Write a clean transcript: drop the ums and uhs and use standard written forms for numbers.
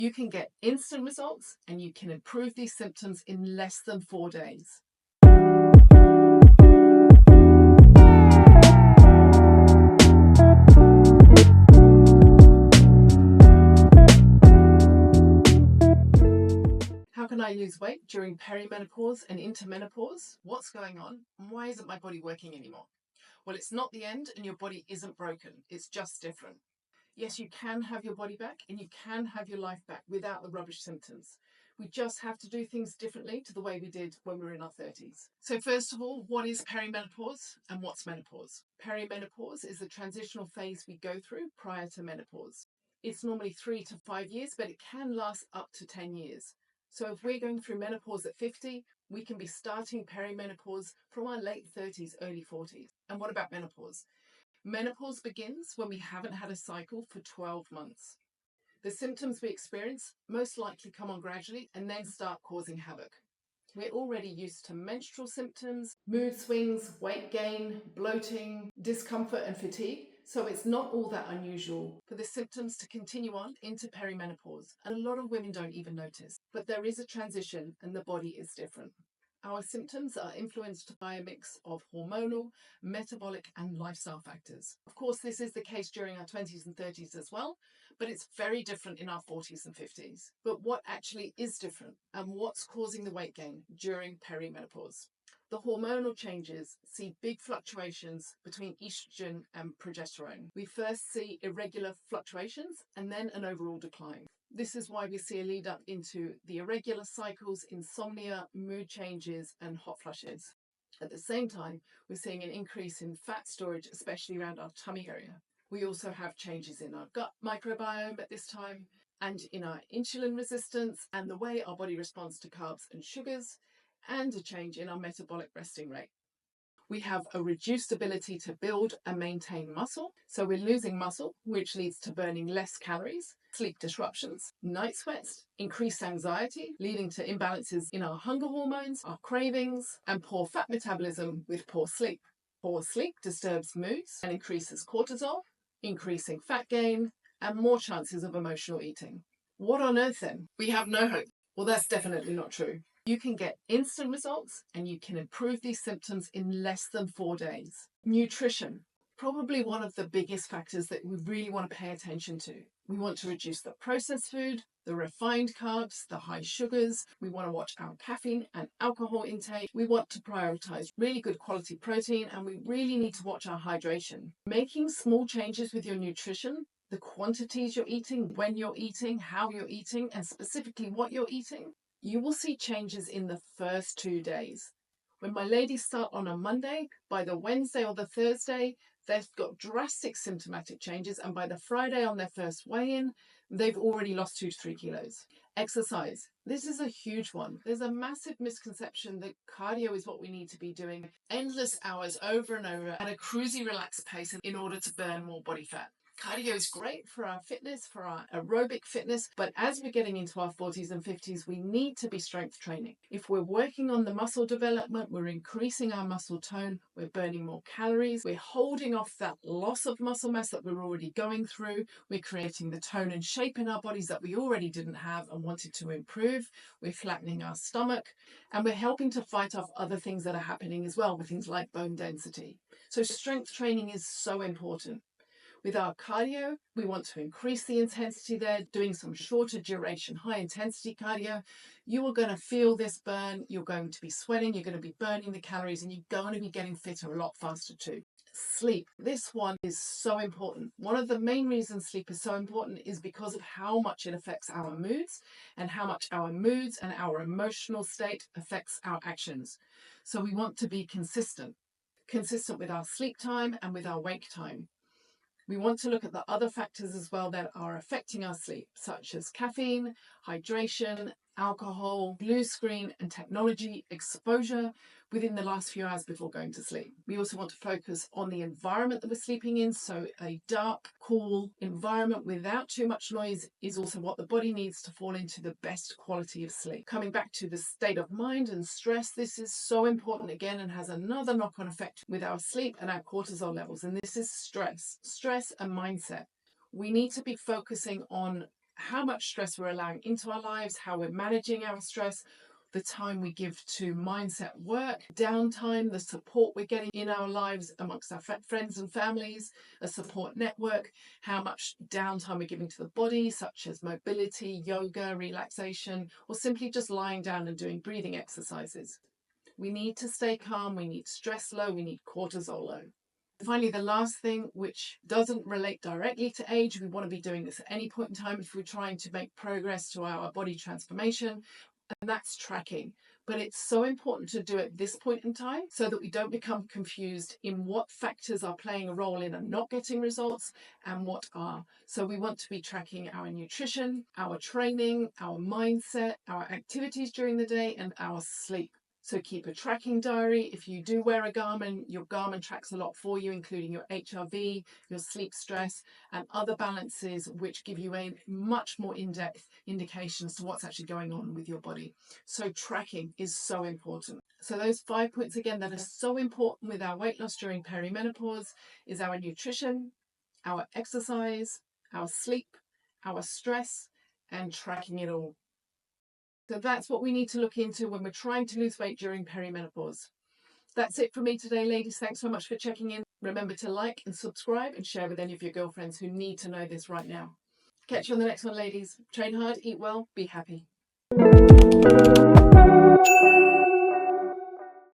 You can get instant results and you can improve these symptoms in less than 4 days. How can I lose weight during perimenopause and into menopause? What's going on? And why isn't my body working anymore? Well, it's not the end and your body isn't broken. It's just different. Yes, you can have your body back and you can have your life back without the rubbish symptoms. We just have to do things differently to the way we did when we were in our 30s. So first of all, what is perimenopause and what's menopause? Perimenopause is the transitional phase we go through prior to menopause. It's normally 3 to 5 years, but it can last up to 10 years. So if we're going through menopause at 50, we can be starting perimenopause from our late 30s, early 40s. And what about menopause? Menopause begins when we haven't had a cycle for 12 months. The symptoms we experience most likely come on gradually and then start causing havoc. We're already used to menstrual symptoms, mood swings, weight gain, bloating, discomfort and fatigue, so it's not all that unusual for the symptoms to continue on into perimenopause. And a lot of women don't even notice, but there is a transition and the body is different. Our symptoms are influenced by a mix of hormonal, metabolic, and lifestyle factors. Of course, this is the case during our 20s and 30s as well, but it's very different in our 40s and 50s. But what actually is different and what's causing the weight gain during perimenopause? The hormonal changes see big fluctuations between estrogen and progesterone. We first see irregular fluctuations and then an overall decline. This is why we see a lead up into the irregular cycles, insomnia, mood changes, and hot flushes. At the same time, we're seeing an increase in fat storage, especially around our tummy area. We also have changes in our gut microbiome at this time, and in our insulin resistance, and the way our body responds to carbs and sugars, and a change in our metabolic resting rate. We have a reduced ability to build and maintain muscle. So we're losing muscle, which leads to burning less calories, sleep disruptions, night sweats, increased anxiety, leading to imbalances in our hunger hormones, our cravings, and poor fat metabolism with poor sleep. Poor sleep disturbs moods and increases cortisol, increasing fat gain, and more chances of emotional eating. What on earth then? We have no hope. Well, that's definitely not true. You can get instant results and you can improve these symptoms in less than 4 days. Nutrition, probably one of the biggest factors that we really want to pay attention to. We want to reduce the processed food, the refined carbs, the high sugars. We want to watch our caffeine and alcohol intake. We want to prioritize really good quality protein, and we really need to watch our hydration. Making small changes with your nutrition, the quantities you're eating, when you're eating, how you're eating, and specifically what you're eating, you will see changes in the first 2 days. When my ladies start on a Monday, by the Wednesday or the Thursday, they've got drastic symptomatic changes, and by the Friday on their first weigh-in, they've already lost 2 to 3 kilos. Exercise. This is a huge one. There's a massive misconception that cardio is what we need to be doing endless hours over and over at a cruisy, relaxed pace in order to burn more body fat. Cardio is great for our fitness, for our aerobic fitness, but as we're getting into our 40s and 50s, we need to be strength training. If we're working on the muscle development, we're increasing our muscle tone, we're burning more calories, we're holding off that loss of muscle mass that we're already going through, we're creating the tone and shape in our bodies that we already didn't have and wanted to improve, we're flattening our stomach, and we're helping to fight off other things that are happening as well, with things like bone density. So strength training is so important. With our cardio, we want to increase the intensity there, doing some shorter duration, high intensity cardio. You are going to feel this burn. You're going to be sweating. You're going to be burning the calories, and you're going to be getting fitter a lot faster too. Sleep. This one is so important. One of the main reasons sleep is so important is because of how much it affects our moods and how much our moods and our emotional state affects our actions. So we want to be consistent with our sleep time and with our wake time. We want to look at the other factors as well that are affecting our sleep, such as caffeine, hydration, alcohol, blue screen and technology exposure within the last few hours before going to sleep. We also want to focus on the environment that we're sleeping in, so a dark, cool environment without too much noise is also what the body needs to fall into the best quality of sleep. Coming back to the state of mind and stress, this is so important again and has another knock-on effect with our sleep and our cortisol levels, and this is stress and mindset. We need to be focusing on how much stress we're allowing into our lives, how we're managing our stress, the time we give to mindset work, downtime, the support we're getting in our lives amongst our friends and families, a support network, how much downtime we're giving to the body, such as mobility, yoga, relaxation, or simply just lying down and doing breathing exercises. We need to stay calm, we need stress low, we need cortisol low. Finally, the last thing, which doesn't relate directly to age, we want to be doing this at any point in time if we're trying to make progress to our body transformation, and that's tracking. But it's so important to do at this point in time so that we don't become confused in what factors are playing a role in and not getting results and what are. So we want to be tracking our nutrition, our training, our mindset, our activities during the day, and our sleep. So keep a tracking diary. If you do wear a Garmin, your Garmin tracks a lot for you, including your HRV, your sleep stress, and other balances, which give you a much more in-depth indication as to what's actually going on with your body. So tracking is so important. So those 5 points again that are so important with our weight loss during perimenopause is our nutrition, our exercise, our sleep, our stress, and tracking it all. So that's what we need to look into when we're trying to lose weight during perimenopause. That's it for me today, ladies. Thanks so much for checking in. Remember to like and subscribe and share with any of your girlfriends who need to know this right now. Catch you on the next one, ladies. Train hard, eat well, be happy.